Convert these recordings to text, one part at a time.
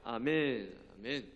아멘, 아멘.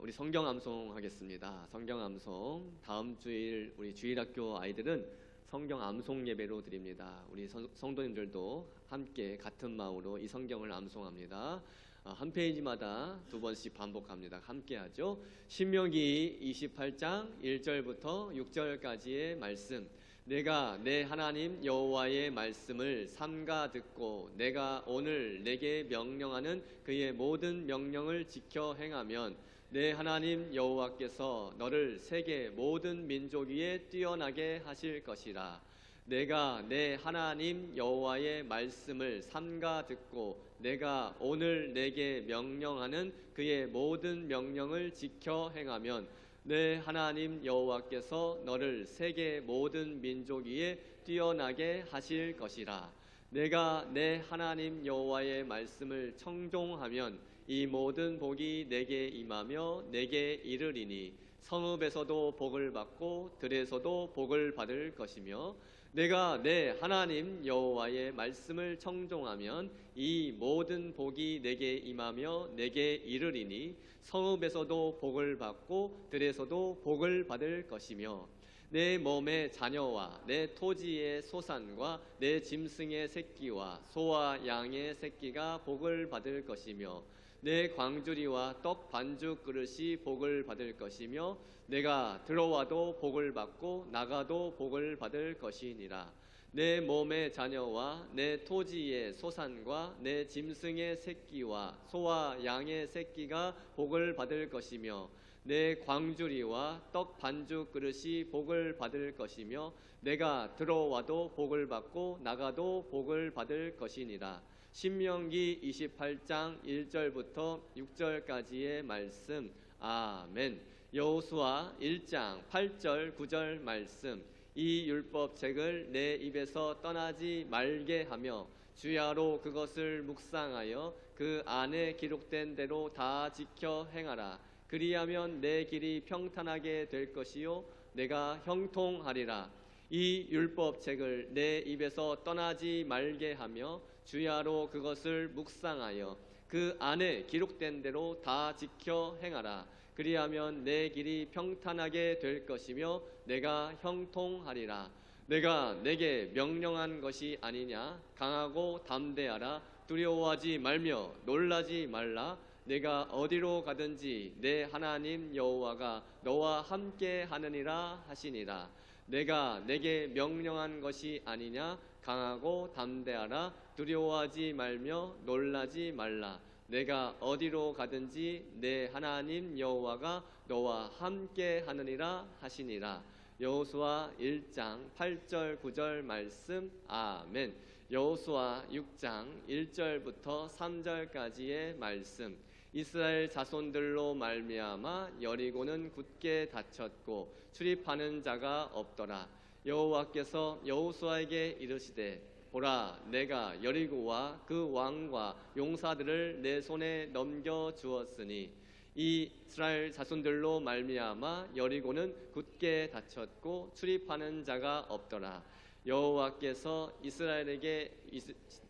우리 성경 암송하겠습니다. 성경 암송. 다음 주일 우리 주일학교 아이들은 성경 암송 예배로 드립니다. 우리 성도님들도 함께 같은 마음으로 이 성경을 암송합니다. 한 페이지마다 두 번씩 반복합니다. 함께 하죠. 신명기 28장 1절부터 6절까지의 말씀. 내가 내 하나님 여호와의 말씀을 삼가 듣고 내가 오늘 내게 명령하는 그의 모든 명령을 지켜 행하면 내 하나님 여호와께서 너를 세계 모든 민족 위에 뛰어나게 하실 것이라. 내가 내 하나님 여호와의 말씀을 삼가 듣고 내가 오늘 내게 명령하는 그의 모든 명령을 지켜 행하면 내 하나님 여호와께서 너를 세계 모든 민족 위에 뛰어나게 하실 것이라. 내가 내 하나님 여호와의 말씀을 청종하면 이 모든 복이 내게 임하며 내게 이르리니 성읍에서도 복을 받고 들에서도 복을 받을 것이며 내가 내 하나님 여호와의 말씀을 청종하면 이 모든 복이 내게 임하며 내게 이르리니 성읍에서도 복을 받고 들에서도 복을 받을 것이며 내 몸의 자녀와 내 토지의 소산과 내 짐승의 새끼와 소와 양의 새끼가 복을 받을 것이며 내 광주리와 떡 반죽 그릇이 복을 받을 것이며 내가 들어와도 복을 받고 나가도 복을 받을 것이니라. 내 몸의 자녀와 내 토지의 소산과 내 짐승의 새끼와 소와 양의 새끼가 복을 받을 것이며 내 광주리와 떡 반죽 그릇이 복을 받을 것이며 내가 들어와도 복을 받고 나가도 복을 받을 것이니라. 신명기 28장 1절부터 6절까지의 말씀. 아멘. 여호수아 1장 8절 9절 말씀. 이 율법책을 내 입에서 떠나지 말게 하며 주야로 그것을 묵상하여 그 안에 기록된 대로 다 지켜 행하라. 그리하면 내 길이 평탄하게 될 것이요 내가 형통하리라. 이 율법책을 내 입에서 떠나지 말게 하며 주야로 그것을 묵상하여 그 안에 기록된 대로 다 지켜 행하라. 그리하면 내 길이 평탄하게 될 것이며 내가 형통하리라. 내가 내게 명령한 것이 아니냐. 강하고 담대하라. 두려워하지 말며 놀라지 말라. 내가 어디로 가든지 내 하나님 여호와가 너와 함께 하느니라 하시니라. 내가 내게 명령한 것이 아니냐. 강하고 담대하라. 두려워하지 말며 놀라지 말라. 내가 어디로 가든지 내 하나님 여호와가 너와 함께 하느니라 하시니라. 여호수아 1장 8절 9절 말씀. 아멘. 여호수아 6장 1절부터 3절까지의 말씀. 이스라엘 자손들로 말미암아 여리고는 굳게 닫혔고 출입하는 자가 없더라. 여호와께서 여호수아에게 이르시되 보라, 내가 여리고와 그 왕과 용사들을 내 손에 넘겨 주었으니 이스라엘 자손들로 말미암아 여리고는 굳게 닫혔고 출입하는 자가 없더라. 여호와께서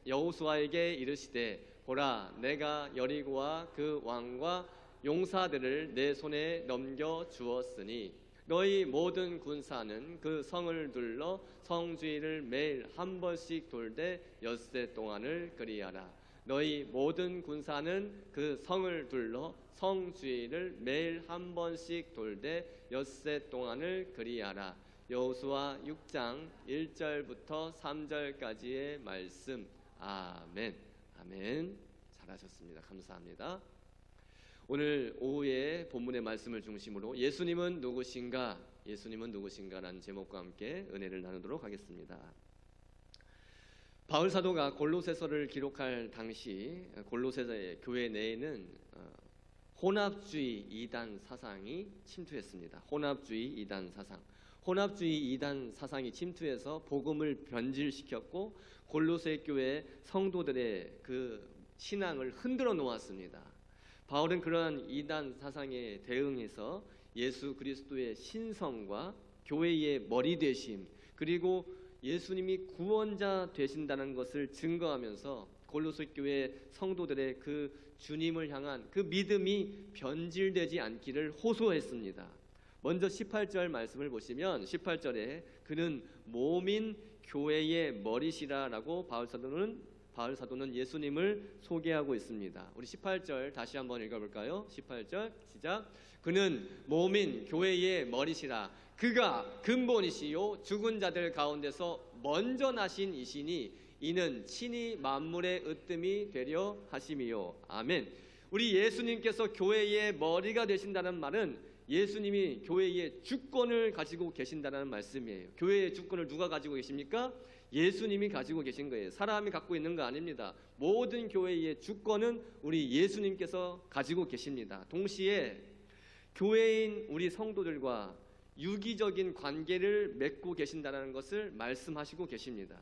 여호수아에게 이르시되 보라, 내가 여리고와 그 왕과 용사들을 내 손에 넘겨 주었으니 너희 모든 군사는 그 성을 둘러 성 주위를 매일 한 번씩 돌되 엿새 동안을 그리하라. 너희 모든 군사는 그 성을 둘러 성 주위를 매일 한 번씩 돌되 엿새 동안을 그리하라. 여호수아 6장 1절부터 3절까지의 말씀. 아멘. 아멘. 잘하셨습니다. 감사합니다. 오늘 오후에 본문의 말씀을 중심으로 예수님은 누구신가? 예수님은 누구신가라는 제목과 함께 은혜를 나누도록 하겠습니다. 바울 사도가 골로새서를 기록할 당시 골로새 교회 내에는 혼합주의 이단 사상이 침투했습니다. 혼합주의 이단 사상. 혼합주의 이단 사상이 침투해서 복음을 변질시켰고 골로새 교회 성도들의 그 신앙을 흔들어 놓았습니다. 바울은 그러한 이단 사상에 대응해서 예수 그리스도의 신성과 교회의 머리 되심, 그리고 예수님이 구원자 되신다는 것을 증거하면서 골로새 교회 성도들의 그 주님을 향한 그 믿음이 변질되지 않기를 호소했습니다. 먼저 18절 말씀을 보시면 18절에 그는 몸인 교회의 머리시라라고 바울 사도는 예수님을 소개하고 있습니다. 우리 18절 다시 한번 읽어볼까요? 18절 시작. 그는 몸인 교회의 머리시라. 그가 근본이시요 죽은 자들 가운데서 먼저 나신 이시니 이는 친히 만물의 으뜸이 되려 하심이요. 아멘. 우리 예수님께서 교회의 머리가 되신다는 말은 예수님이 교회의 주권을 가지고 계신다는 말씀이에요. 교회의 주권을 누가 가지고 계십니까? 예수님이 가지고 계신 거예요. 사람이 갖고 있는 거 아닙니다. 모든 교회의 주권은 우리 예수님께서 가지고 계십니다. 동시에 교회인 우리 성도들과 유기적인 관계를 맺고 계신다는 것을 말씀하시고 계십니다.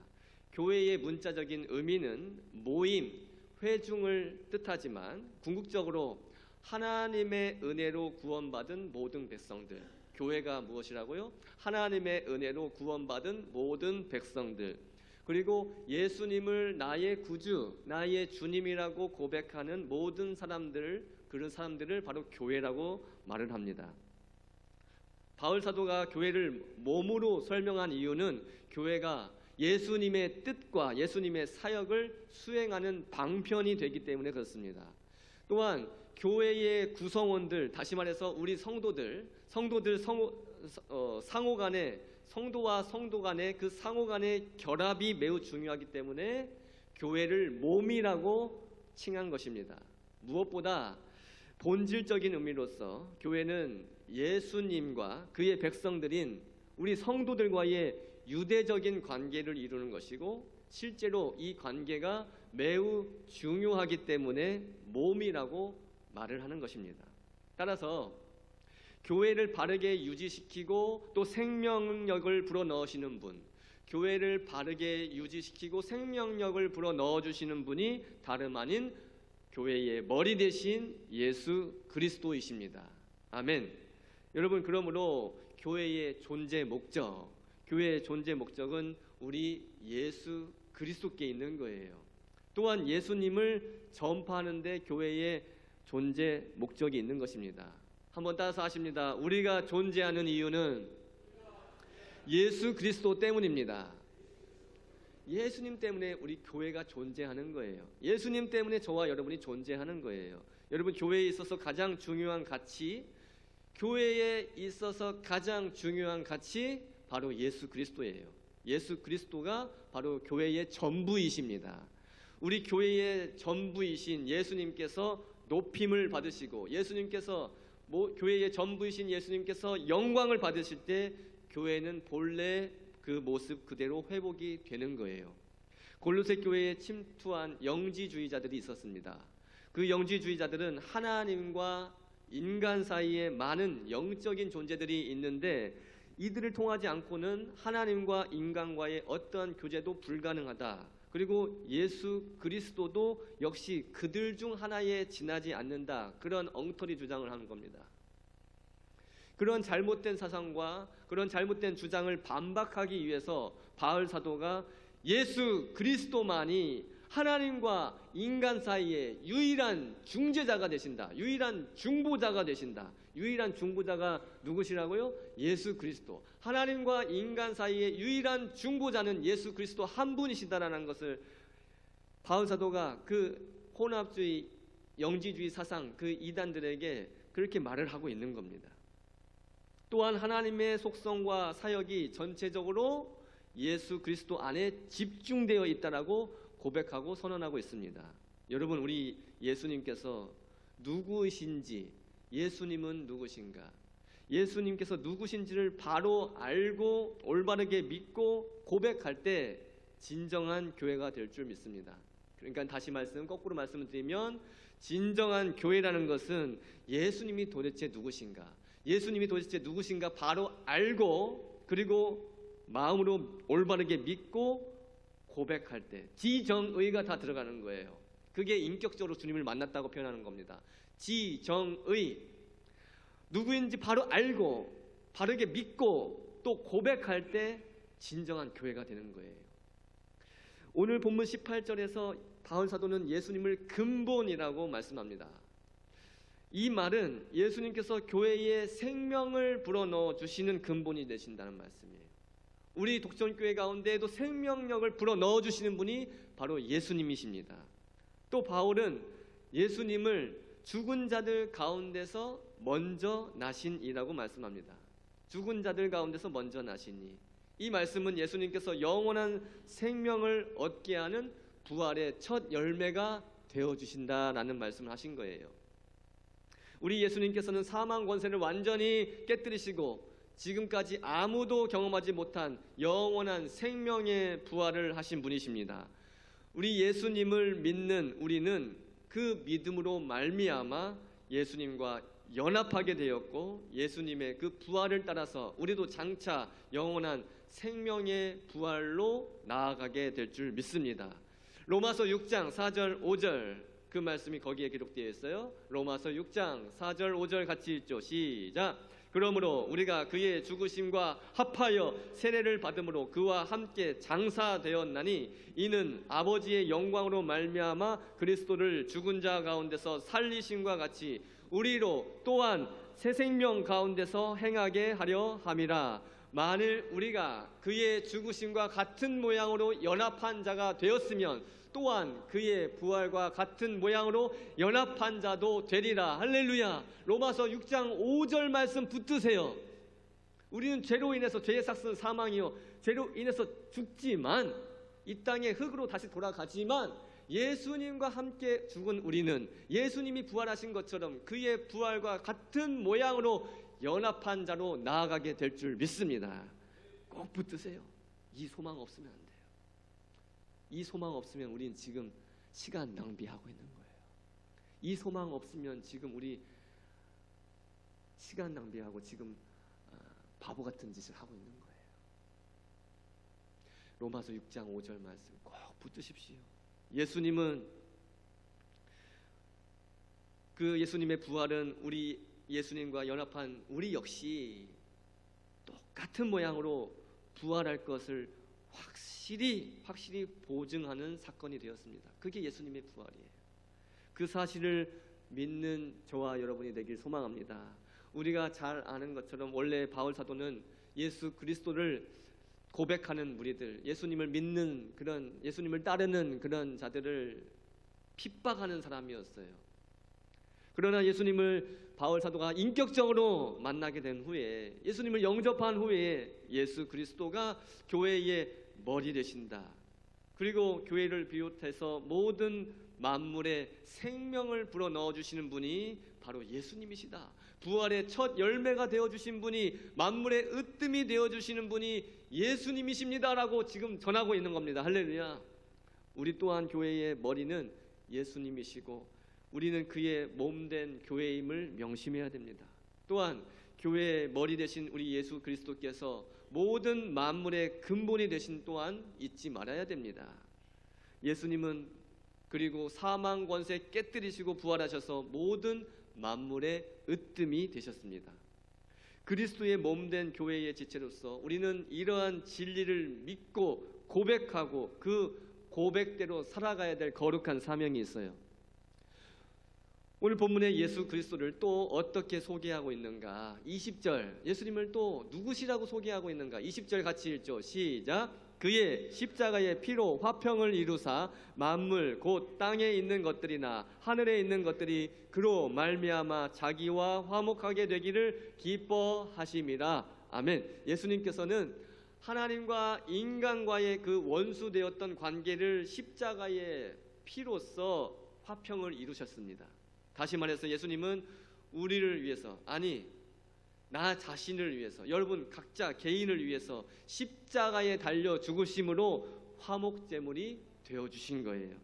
교회의 문자적인 의미는 모임, 회중을 뜻하지만 궁극적으로 하나님의 은혜로 구원받은 모든 백성들, 교회가 무엇이라고요? 하나님의 은혜로 구원받은 모든 백성들, 그리고 예수님을 나의 구주, 나의 주님이라고 고백하는 모든 사람들, 그런 사람들을 바로 교회라고 말을 합니다. 바울 사도가 교회를 몸으로 설명한 이유는 교회가 예수님의 뜻과 예수님의 사역을 수행하는 방편이 되기 때문에 그렇습니다. 또한 교회의 구성원들, 다시 말해서 우리 성도들 상호 간에, 성도와 성도 간의 그 상호 간의 결합이 매우 중요하기 때문에 교회를 몸이라고 칭한 것입니다. 무엇보다 본질적인 의미로서 교회는 예수님과 그의 백성들인 우리 성도들과의 유대적인 관계를 이루는 것이고, 실제로 이 관계가 매우 중요하기 때문에 몸이라고 말을 하는 것입니다. 따라서 교회를 바르게 유지시키고 또 생명력을 불어넣으시는 분, 교회를 바르게 유지시키고 생명력을 불어넣어주시는 분이 다름 아닌 교회의 머리 대신 예수 그리스도이십니다. 아멘. 여러분, 그러므로 교회의 존재 목적, 교회의 존재 목적은 우리 예수 그리스도께 있는 거예요. 또한 예수님을 전파하는 데 교회의 존재 목적이 있는 것입니다. 한번 따라서 하십니다. 우리가 존재하는 이유는 예수 그리스도 때문입니다. 예수님 때문에 우리 교회가 존재하는 거예요. 예수님 때문에 저와 여러분이 존재하는 거예요. 여러분, 교회에 있어서 가장 중요한 가치, 교회에 있어서 가장 중요한 가치 바로 예수 그리스도예요. 예수 그리스도가 바로 교회의 전부이십니다. 우리 교회의 전부이신 예수님께서 높임을 받으시고, 예수님께서 교회의 전부이신 예수님께서 영광을 받으실 때 교회는 본래 그 모습 그대로 회복이 되는 거예요. 골로새 교회에 침투한 영지주의자들이 있었습니다. 그 영지주의자들은 하나님과 인간 사이에 많은 영적인 존재들이 있는데 이들을 통하지 않고는 하나님과 인간과의 어떠한 교제도 불가능하다. 그리고 예수 그리스도도 역시 그들 중 하나에 지나지 않는다. 그런 엉터리 주장을 하는 겁니다. 그런 잘못된 사상과 그런 잘못된 주장을 반박하기 위해서 바울 사도가 예수 그리스도만이 하나님과 인간 사이에 유일한 중재자가 되신다. 유일한 중보자가 되신다. 유일한 중보자가 누구시라고요? 예수 그리스도. 하나님과 인간 사이에 유일한 중보자는 예수 그리스도 한 분이시다라는 것을 바울 사도가 그 혼합주의, 영지주의 사상, 그 이단들에게 그렇게 말을 하고 있는 겁니다. 또한 하나님의 속성과 사역이 전체적으로 예수 그리스도 안에 집중되어 있다라고 고백하고 선언하고 있습니다. 여러분, 우리 예수님께서 누구이신지, 예수님은 누구신가? 예수님께서 누구신지를 바로 알고 올바르게 믿고 고백할 때 진정한 교회가 될 줄 믿습니다. 그러니까 다시 거꾸로 말씀을 드리면, 진정한 교회라는 것은 예수님이 도대체 누구신가? 예수님이 도대체 누구신가 바로 알고, 그리고 마음으로 올바르게 믿고 고백할 때 지정의가 다 들어가는 거예요. 그게 인격적으로 주님을 만났다고 표현하는 겁니다. 지정의, 누구인지 바로 알고 바르게 믿고 또 고백할 때 진정한 교회가 되는 거예요. 오늘 본문 18절에서 바울 사도는 예수님을 근본이라고 말씀합니다. 이 말은 예수님께서 교회에 생명을 불어넣어 주시는 근본이 되신다는 말씀이에요. 우리 독전교회 가운데에도 생명력을 불어넣어 주시는 분이 바로 예수님이십니다. 또 바울은 예수님을 죽은 자들 가운데서 먼저 나신이라고 말씀합니다. 죽은 자들 가운데서 먼저 나시니, 이 말씀은 예수님께서 영원한 생명을 얻게 하는 부활의 첫 열매가 되어주신다라는 말씀을 하신 거예요. 우리 예수님께서는 사망 권세를 완전히 깨뜨리시고 지금까지 아무도 경험하지 못한 영원한 생명의 부활을 하신 분이십니다. 우리 예수님을 믿는 우리는 그 믿음으로 말미암아 예수님과 연합하게 되었고, 예수님의 그 부활을 따라서 우리도 장차 영원한 생명의 부활로 나아가게 될 줄 믿습니다. 로마서 6장 4절 5절 그 말씀이 거기에 기록되어 있어요. 로마서 6장 4절 5절 같이 읽죠. 시작. 그러므로 우리가 그의 죽으심과 합하여 세례를 받음으로 그와 함께 장사되었나니 이는 아버지의 영광으로 말미암아 그리스도를 죽은 자 가운데서 살리심과 같이 우리로 또한 새 생명 가운데서 행하게 하려 함이라. 만일 우리가 그의 죽으심과 같은 모양으로 연합한 자가 되었으면 또한 그의 부활과 같은 모양으로 연합한 자도 되리라. 할렐루야. 로마서 6장 5절 말씀 붙드세요. 우리는 죄로 인해서, 죄의 삭은 사망이요, 죄로 인해서 죽지만 이 땅의 흙으로 다시 돌아가지만 예수님과 함께 죽은 우리는 예수님이 부활하신 것처럼 그의 부활과 같은 모양으로 연합한 자로 나아가게 될 줄 믿습니다. 꼭 붙드세요. 이 소망 없으면 안 돼요. 이 소망 없으면 우리는 지금 시간 낭비하고 있는 거예요. 이 소망 없으면 지금 우리 시간 낭비하고 지금 바보 같은 짓을 하고 있는 거예요. 로마서 6장 5절 말씀 꼭 붙드십시오. 예수님은, 그 예수님의 부활은 우리 예수님과 연합한 우리 역시 똑같은 모양으로 부활할 것을 확실히 보증하는 사건이 되었습니다. 그게 예수님의 부활이에요. 그 사실을 믿는 저와 여러분이 되길 소망합니다. 우리가 잘 아는 것처럼 원래 바울 사도는 예수 그리스도를 고백하는 무리들, 예수님을 믿는 그런, 예수님을 따르는 그런 자들을 핍박하는 사람이었어요. 그러나 예수님을 바울 사도가 인격적으로 만나게 된 후에, 예수님을 영접한 후에 예수 그리스도가 교회의 머리 되신다. 그리고 교회를 비롯해서 모든 만물에 생명을 불어넣어 주시는 분이 바로 예수님이시다. 부활의 첫 열매가 되어주신 분이, 만물의 으뜸이 되어주시는 분이 예수님이십니다라고 지금 전하고 있는 겁니다. 할렐루야. 우리 또한 교회의 머리는 예수님이시고 우리는 그의 몸된 교회임을 명심해야 됩니다. 또한 교회의 머리 되신 우리 예수 그리스도께서 모든 만물의 근본이 되신 또한 잊지 말아야 됩니다. 예수님은 그리고 사망 권세 깨뜨리시고 부활하셔서 모든 만물의 으뜸이 되셨습니다. 그리스도의 몸된 교회의 지체로서 우리는 이러한 진리를 믿고 고백하고 그 고백대로 살아가야 될 거룩한 사명이 있어요. 오늘 본문에 예수 그리스도를 또 어떻게 소개하고 있는가? 20절, 예수님을 또 누구시라고 소개하고 있는가? 20절 같이 읽죠. 시작. 그의 십자가의 피로 화평을 이루사 만물 곧 땅에 있는 것들이나 하늘에 있는 것들이 그로 말미암아 자기와 화목하게 되기를 기뻐하심이라. 아멘. 예수님께서는 하나님과 인간과의 그 원수되었던 관계를 십자가의 피로써 화평을 이루셨습니다. 다시 말해서 예수님은 우리를 위해서, 아니 나 자신을 위해서, 여러분 각자 개인을 위해서 십자가에 달려 죽으심으로 화목제물이 되어주신 거예요.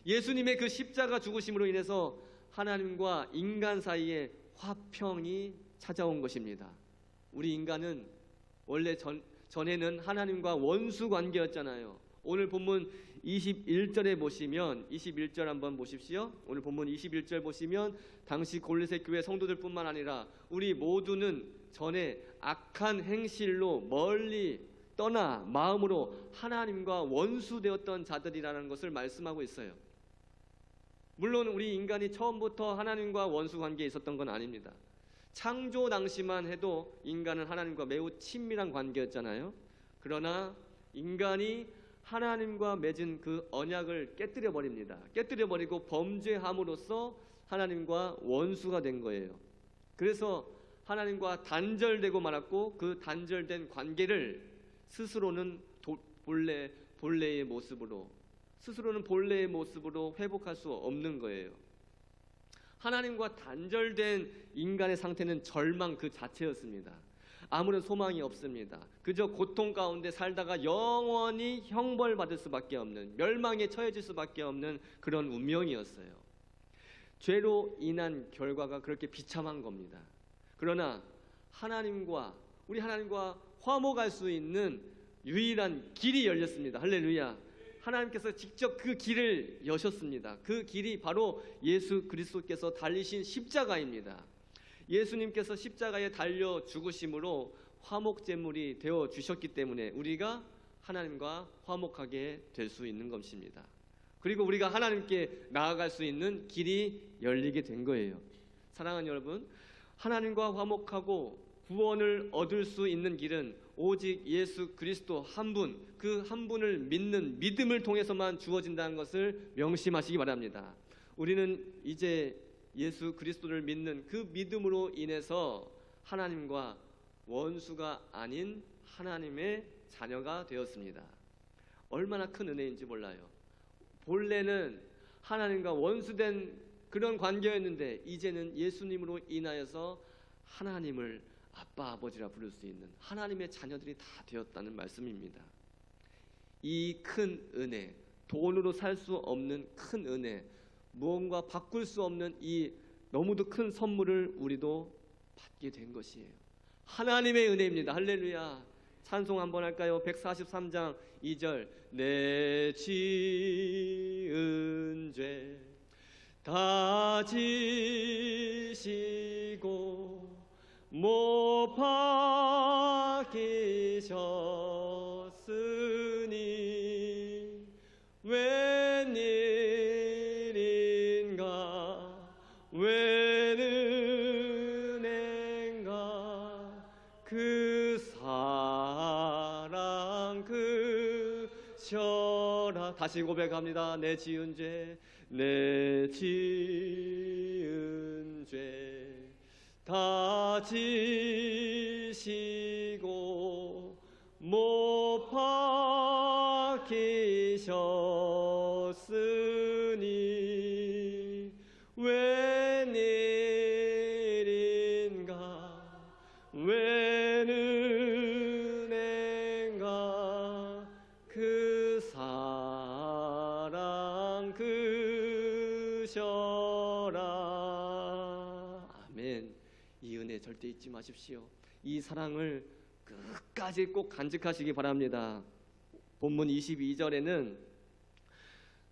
예수님의 그 십자가 죽으심으로 인해서 하나님과 인간 사이에 화평이 찾아온 것입니다. 우리 인간은 원래 전에는 하나님과 원수 관계였잖아요. 오늘 본문 21절에 보시면, 21절 한번 보십시오. 오늘 본문 21절 보시면 당시 골로새 교회 성도들뿐만 아니라 우리 모두는 전에 악한 행실로 멀리 떠나 마음으로 하나님과 원수되었던 자들이라는 것을 말씀하고 있어요. 물론 우리 인간이 처음부터 하나님과 원수 관계에 있었던 건 아닙니다. 창조 당시만 해도 인간은 하나님과 매우 친밀한 관계였잖아요. 그러나 인간이 하나님과 맺은 그 언약을 깨뜨려 버립니다. 깨뜨려 버리고 범죄함으로써 하나님과 원수가 된 거예요. 그래서 하나님과 단절되고 말았고, 그 단절된 관계를 스스로는 본래의 모습으로 회복할 수 없는 거예요. 하나님과 단절된 인간의 상태는 절망 그 자체였습니다. 아무런 소망이 없습니다. 그저 고통 가운데 살다가 영원히 형벌받을 수밖에 없는, 멸망에 처해질 수밖에 없는 그런 운명이었어요. 죄로 인한 결과가 그렇게 비참한 겁니다. 그러나 우리 하나님과 화목할 수 있는 유일한 길이 열렸습니다. 할렐루야. 하나님께서 직접 그 길을 여셨습니다. 그 길이 바로 예수 그리스도께서 달리신 십자가입니다. 예수님께서 십자가에 달려 죽으심으로 화목제물이 되어 주셨기 때문에 우리가 하나님과 화목하게 될 수 있는 것입니다. 그리고 우리가 하나님께 나아갈 수 있는 길이 열리게 된 거예요. 사랑하는 여러분, 하나님과 화목하고 구원을 얻을 수 있는 길은 오직 예수 그리스도 한 분, 그 한 분을 믿는 믿음을 통해서만 주어진다는 것을 명심하시기 바랍니다. 우리는 이제 예수 그리스도를 믿는 그 믿음으로 인해서 하나님과 원수가 아닌 하나님의 자녀가 되었습니다. 얼마나 큰 은혜인지 몰라요. 본래는 하나님과 원수된 그런 관계였는데 이제는 예수님으로 인하여서 하나님을 아빠 아버지라 부를 수 있는 하나님의 자녀들이 다 되었다는 말씀입니다. 이 큰 은혜, 돈으로 살 수 없는 큰 은혜, 무언가 바꿀 수 없는 이 너무도 큰 선물을 우리도 받게 된 것이에요. 하나님의 은혜입니다. 할렐루야. 찬송 한번 할까요? 143장 2절. 내 지은 죄 다 지시고 못 박히셨으니 웬일인가 웬은혜인가 그 사랑 그셔라. 다시 고백합니다. 내 지은 죄 내 지은 죄 다 지시고 못 박히셨으니 웬일인가 웬은혜인가 그 사랑 그셔라. 아멘. 이 은혜 절대 잊지 마십시오. 이 사랑을 끝까지 꼭 간직하시기 바랍니다. 본문 22절에는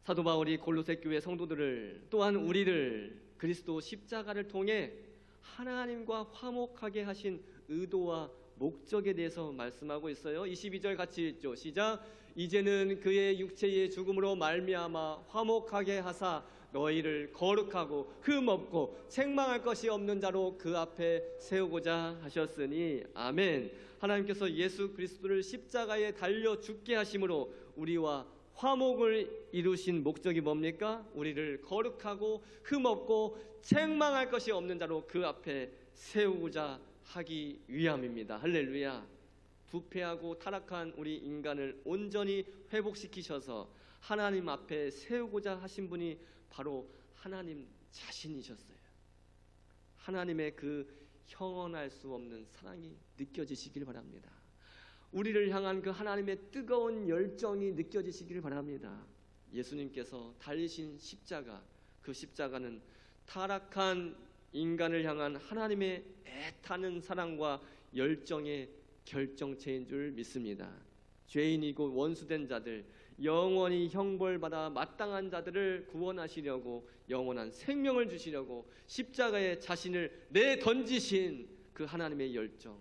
사도 바울이 골로새 교회 성도들을 또한 우리를 그리스도 십자가를 통해 하나님과 화목하게 하신 의도와 목적에 대해서 말씀하고 있어요. 22절 같이 읽죠. 시작. 이제는 그의 육체의 죽음으로 말미암아 화목하게 하사 너희를 거룩하고 흠없고 책망할 것이 없는 자로 그 앞에 세우고자 하셨으니. 아멘. 하나님께서 예수 그리스도를 십자가에 달려 죽게 하심으로 우리와 화목을 이루신 목적이 뭡니까? 우리를 거룩하고 흠없고 책망할 것이 없는 자로 그 앞에 세우고자 하기 위함입니다. 할렐루야. 부패하고 타락한 우리 인간을 온전히 회복시키셔서 하나님 앞에 세우고자 하신 분이 바로 하나님 자신이셨어요. 하나님의 그 형언할 수 없는 사랑이 느껴지시길 바랍니다. 우리를 향한 그 하나님의 뜨거운 열정이 느껴지시길 바랍니다. 예수님께서 달리신 십자가, 그 십자가는 타락한 인간을 향한 하나님의 애타는 사랑과 열정의 결정체인 줄 믿습니다. 죄인이고 원수된 자들, 영원히 형벌받아 마땅한 자들을 구원하시려고 영원한 생명을 주시려고 십자가에 자신을 내던지신 그 하나님의 열정,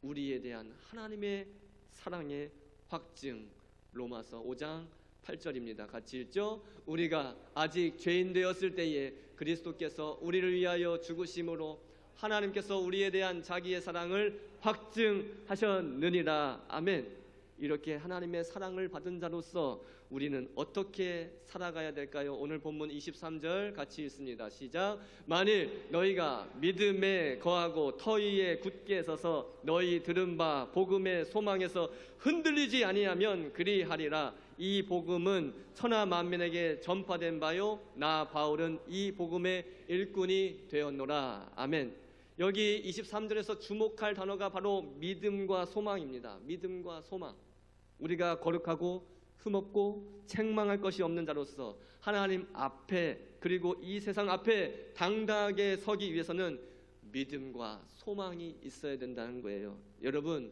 우리에 대한 하나님의 사랑의 확증. 로마서 5장 8절입니다. 같이 읽죠. 우리가 아직 죄인 되었을 때에 그리스도께서 우리를 위하여 죽으심으로 하나님께서 우리에 대한 자기의 사랑을 확증하셨느니라. 아멘. 이렇게 하나님의 사랑을 받은 자로서 우리는 어떻게 살아가야 될까요? 오늘 본문 23절 같이 읽습니다. 시작. 만일 너희가 믿음에 거하고 터 위에 굳게 서서 너희 들은 바 복음의 소망에서 흔들리지 아니하면 그리하리라. 이 복음은 천하 만민에게 전파된 바요 나 바울은 이 복음의 일꾼이 되었노라. 아멘. 여기 23절에서 주목할 단어가 바로 믿음과 소망입니다. 믿음과 소망. 우리가 거룩하고 흠없고 책망할 것이 없는 자로서 하나님 앞에 그리고 이 세상 앞에 당당하게 서기 위해서는 믿음과 소망이 있어야 된다는 거예요. 여러분,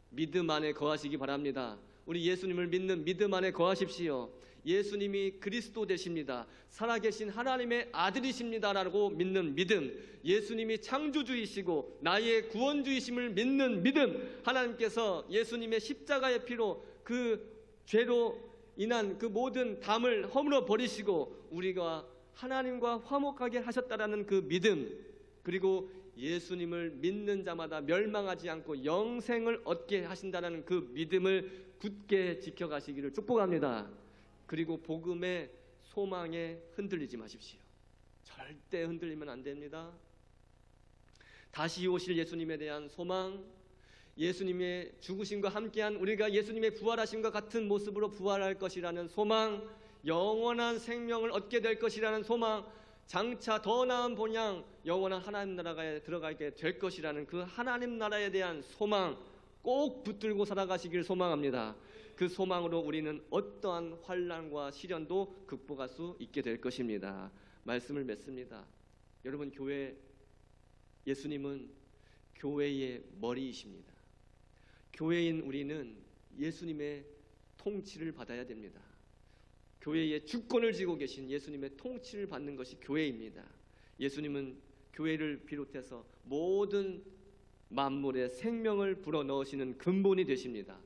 믿음 안에 거하시기 바랍니다. 우리 예수님을 믿는 믿음 안에 거하십시오. 예수님이 그리스도 되십니다. 살아계신 하나님의 아들이십니다라고 믿는 믿음, 예수님이 창조주이시고 나의 구원주이심을 믿는 믿음, 하나님께서 예수님의 십자가의 피로 그 죄로 인한 그 모든 담을 허물어 버리시고 우리가 하나님과 화목하게 하셨다라는 그 믿음, 그리고 예수님을 믿는 자마다 멸망하지 않고 영생을 얻게 하신다는 그 믿음을 굳게 지켜가시기를 축복합니다. 그리고 복음의 소망에 흔들리지 마십시오. 절대 흔들리면 안 됩니다. 다시 오실 예수님에 대한 소망, 예수님의 죽으심과 함께한 우리가 예수님의 부활하심과 같은 모습으로 부활할 것이라는 소망, 영원한 생명을 얻게 될 것이라는 소망, 장차 더 나은 본향 영원한 하나님 나라에 들어가게 될 것이라는 그 하나님 나라에 대한 소망 꼭 붙들고 살아가시길 소망합니다. 그 소망으로 우리는 어떠한 환난과 시련도 극복할 수 있게 될 것입니다. 말씀을 맺습니다. 여러분, 예수님은 교회의 머리이십니다. 교회인 우리는 예수님의 통치를 받아야 됩니다. 교회의 주권을 쥐고 계신 예수님의 통치를 받는 것이 교회입니다. 예수님은 교회를 비롯해서 모든 만물의 생명을 불어넣으시는 근본이 되십니다.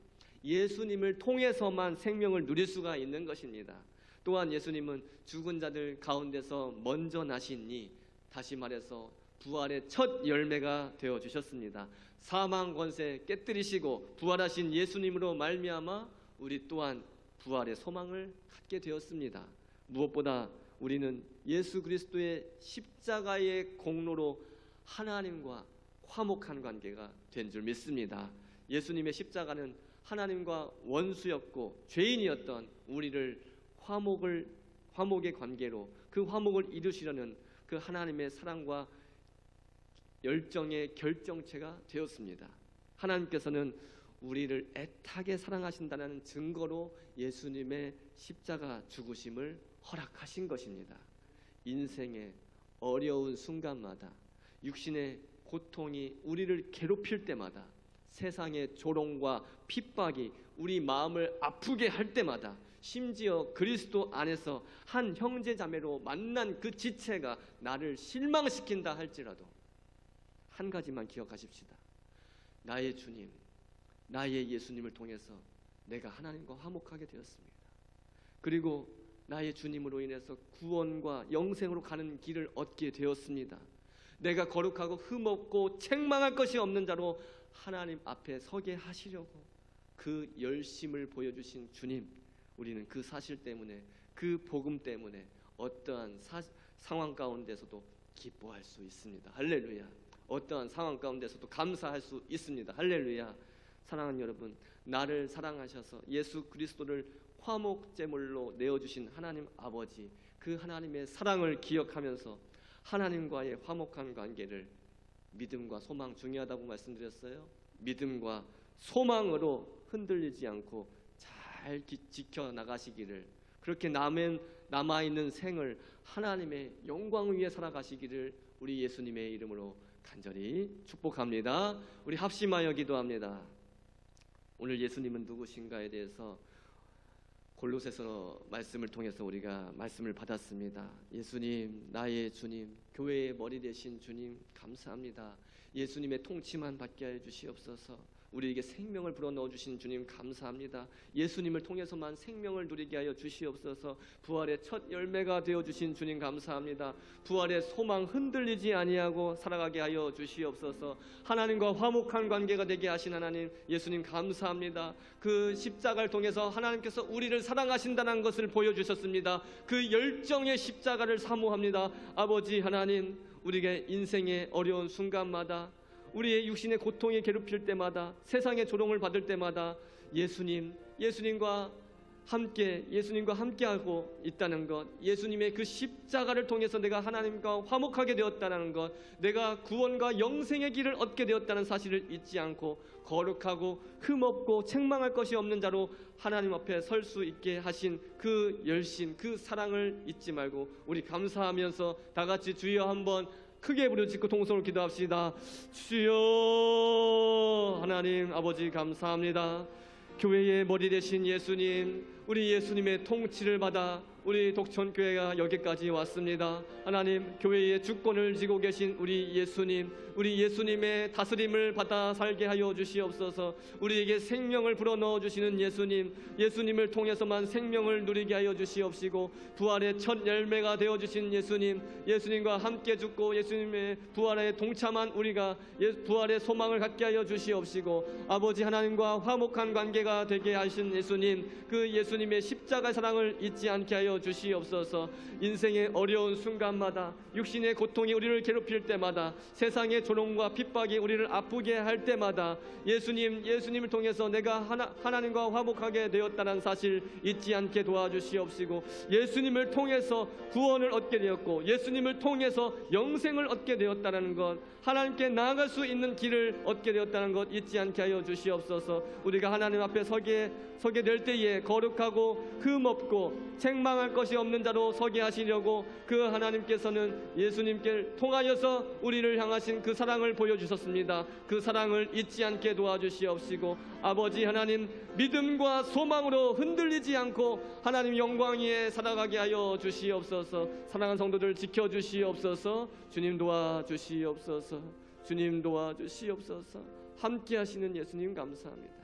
예수님을 통해서만 생명을 누릴 수가 있는 것입니다. 또한 예수님은 죽은 자들 가운데서 먼저 나시니, 다시 말해서 부활의 첫 열매가 되어주셨습니다. 사망 권세 깨뜨리시고 부활하신 예수님으로 말미암아 우리 또한 부활의 소망을 갖게 되었습니다. 무엇보다 우리는 예수 그리스도의 십자가의 공로로 하나님과 화목한 관계가 된 줄 믿습니다. 예수님의 십자가는 하나님과 원수였고 죄인이었던 우리를 화목의 관계로 그 화목을 이루시려는 그 하나님의 사랑과 열정의 결정체가 되었습니다. 하나님께서는 우리를 애타게 사랑하신다는 증거로 예수님의 십자가 죽으심을 허락하신 것입니다. 인생의 어려운 순간마다, 육신의 고통이 우리를 괴롭힐 때마다, 세상의 조롱과 핍박이 우리 마음을 아프게 할 때마다, 심지어 그리스도 안에서 한 형제 자매로 만난 그 지체가 나를 실망시킨다 할지라도 한 가지만 기억하십시다. 나의 주님, 나의 예수님을 통해서 내가 하나님과 화목하게 되었습니다. 그리고 나의 주님으로 인해서 구원과 영생으로 가는 길을 얻게 되었습니다. 내가 거룩하고 흠없고 책망할 것이 없는 자로 하나님 앞에 서게 하시려고 그 열심을 보여주신 주님, 우리는 그 사실 때문에, 그 복음 때문에 어떠한 상황 가운데서도 기뻐할 수 있습니다. 할렐루야. 어떠한 상황 가운데서도 감사할 수 있습니다. 할렐루야. 사랑하는 여러분, 나를 사랑하셔서 예수 그리스도를 화목제물로 내어주신 하나님 아버지, 그 하나님의 사랑을 기억하면서 하나님과의 화목한 관계를, 믿음과 소망 중요하다고 말씀드렸어요. 믿음과 소망으로 흔들리지 않고 잘 지켜나가시기를, 그렇게 남아있는 생을 하나님의 영광 위에 살아가시기를 우리 예수님의 이름으로 간절히 축복합니다. 우리 합심하여 기도합니다. 오늘 예수님은 누구신가에 대해서 골로새서 말씀을 통해서 우리가 말씀을 받았습니다. 예수님, 나의 주님, 교회의 머리 되신 주님, 감사합니다. 예수님의 통치만 받게 해 주시옵소서. 우리에게 생명을 불어넣어 주신 주님 감사합니다. 예수님을 통해서만 생명을 누리게 하여 주시옵소서. 부활의 첫 열매가 되어 주신 주님 감사합니다. 부활의 소망 흔들리지 아니하고 살아가게 하여 주시옵소서. 하나님과 화목한 관계가 되게 하신 하나님 예수님 감사합니다. 그 십자가를 통해서 하나님께서 우리를 사랑하신다는 것을 보여주셨습니다. 그 열정의 십자가를 사모합니다. 아버지 하나님, 우리에게 인생의 어려운 순간마다, 우리의 육신의 고통이 괴롭힐 때마다, 세상의 조롱을 받을 때마다 예수님과 함께하고 있다는 것, 예수님의 그 십자가를 통해서 내가 하나님과 화목하게 되었다는 것, 내가 구원과 영생의 길을 얻게 되었다는 사실을 잊지 않고 거룩하고 흠없고 책망할 것이 없는 자로 하나님 앞에 설 수 있게 하신 그 열심, 그 사랑을 잊지 말고 우리 감사하면서 다 같이 주여 한번 크게 부르짖고 통성으로 기도합시다. 주여. 하나님 아버지 감사합니다. 교회의 머리 되신 예수님, 우리 예수님의 통치를 받아 우리 독천교회가 여기까지 왔습니다. 하나님, 교회의 주권을 쥐고 계신 우리 예수님의 다스림을 받아 살게 하여 주시옵소서. 우리에게 생명을 불어넣어 주시는 예수님을 통해서만 생명을 누리게 하여 주시옵시고, 부활의 첫 열매가 되어 주신 예수님과 함께 죽고 예수님의 부활에 동참한 우리가 부활의 소망을 갖게 하여 주시옵시고, 아버지 하나님과 화목한 관계가 되게 하신 그 예수님의 십자가 사랑을 잊지 않게 하여 주시옵소서. 인생의 어려운 순간마다, 육신의 고통이 우리를 괴롭힐 때마다, 세상의 조롱과 핍박이 우리를 아프게 할 때마다 예수님을 통해서 내가 하나님과 화목하게 되었다는 사실 잊지 않게 도와주시옵시고, 예수님을 통해서 구원을 얻게 되었고 예수님을 통해서 영생을 얻게 되었다는 것, 하나님께 나아갈 수 있는 길을 얻게 되었다는 것 잊지 않게 하여 주시옵소서. 우리가 하나님 앞에 서게 될 때에 거룩하고 흠없고 책망할 것이 없는 자로 서게 하시려고 그 하나님께서는 예수님께 통하여서 우리를 향하신 그 사랑을 보여주셨습니다. 그 사랑을 잊지 않게 도와주시옵시고, 아버지 하나님, 믿음과 소망으로 흔들리지 않고 하나님 영광 위에 살아가게 하여 주시옵소서. 사랑하는 성도들 지켜주시옵소서. 주님 도와주시옵소서. 주님 도와주시옵소서. 함께 하시는 예수님 감사합니다.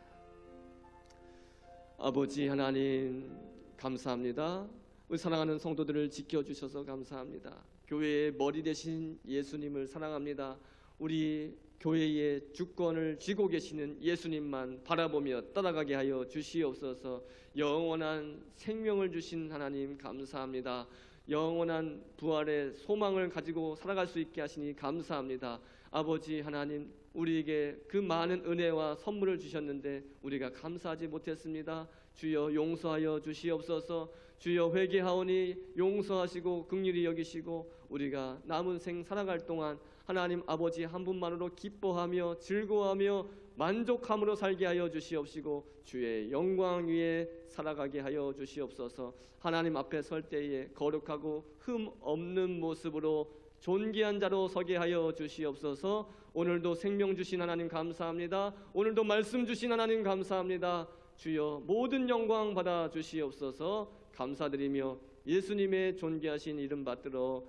아버지 하나님 감사합니다. 우리 사랑하는 성도들을 지켜주셔서 감사합니다. 교회의 머리 되신 예수님을 사랑합니다. 우리 교회의 주권을 쥐고 계시는 예수님만 바라보며 따라가게 하여 주시옵소서. 영원한 생명을 주신 하나님 감사합니다. 영원한 부활의 소망을 가지고 살아갈 수 있게 하시니 감사합니다. 아버지 하나님, 우리에게 그 많은 은혜와 선물을 주셨는데 우리가 감사하지 못했습니다. 주여 용서하여 주시옵소서. 주여 회개하오니 용서하시고 긍휼히 여기시고 우리가 남은 생 살아갈 동안 하나님 아버지 한 분만으로 기뻐하며 즐거워하며 만족함으로 살게 하여 주시옵시고, 주의 영광 위에 살아가게 하여 주시옵소서. 하나님 앞에 설 때에 거룩하고 흠 없는 모습으로 존귀한 자로 서게 하여 주시옵소서. 오늘도 생명 주신 하나님 감사합니다. 오늘도 말씀 주신 하나님 감사합니다. 주여 모든 영광 받아 주시옵소서. 감사드리며 예수님의 존귀하신 이름 받들어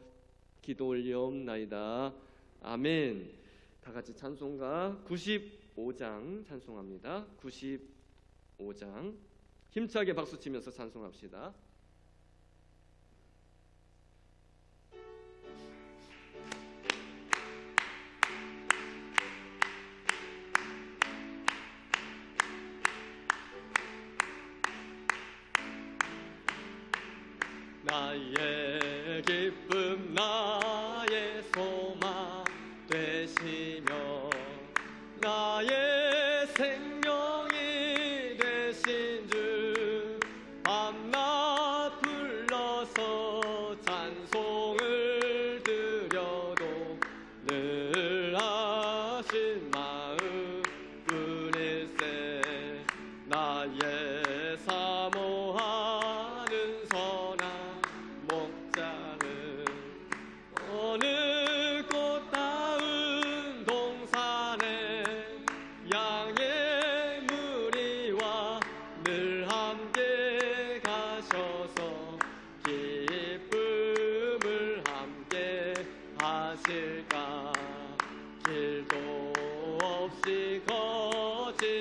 기도 올리옵나이다. 아멘. 다 같이 찬송가 95장 찬송합니다. 95장 힘차게 박수치면서 찬송합시다. 나의 기쁨 나의 소망 되시며 나의 생명이 되신 주 밤낮 불러서 찬송을 드려도 늘 하신 마음 뿐일세. 나의 사모하는 선한 목자는 어느 꽃다운 동산에 양의 무리와 늘 함께 가셔서 기쁨을 함께 하실까. 길도 없이 거친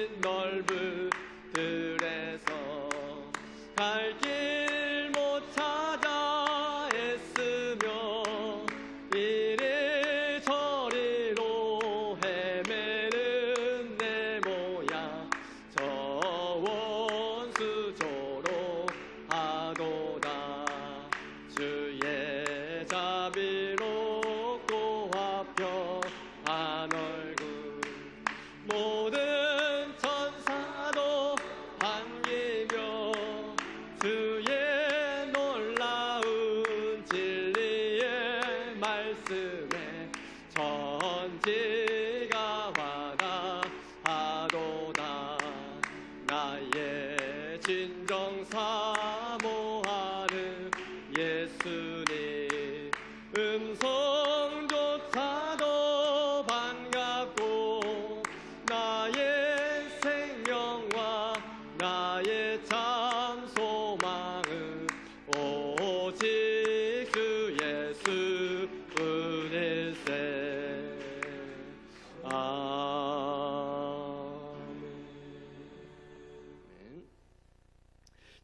가슴에 천지가 와닿아도다. 나의 진정 사모하는 예수님 음성조차도 반갑고 나의 생명과 나의 참 소망은 오직 주 예수 은혜세. 아멘.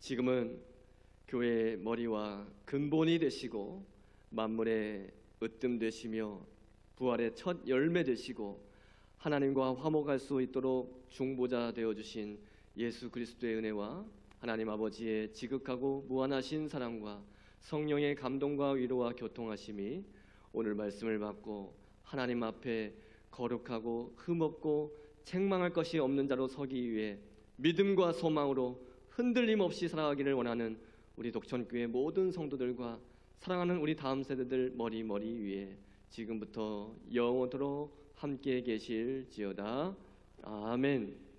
지금은 교회의 머리와 근본이 되시고 만물의 으뜸 되시며 부활의 첫 열매 되시고 하나님과 화목할 수 있도록 중보자 되어주신 예수 그리스도의 은혜와 하나님 아버지의 지극하고 무한하신 사랑과 성령의 감동과 위로와 교통하심이 오늘 말씀을 받고 하나님 앞에 거룩하고 흠없고 책망할 것이 없는 자로 서기 위해 믿음과 소망으로 흔들림 없이 살아가기를 원하는 우리 독천교회 모든 성도들과 사랑하는 우리 다음 세대들 머리 위에 지금부터 영원토록 함께 계실지어다. 아멘.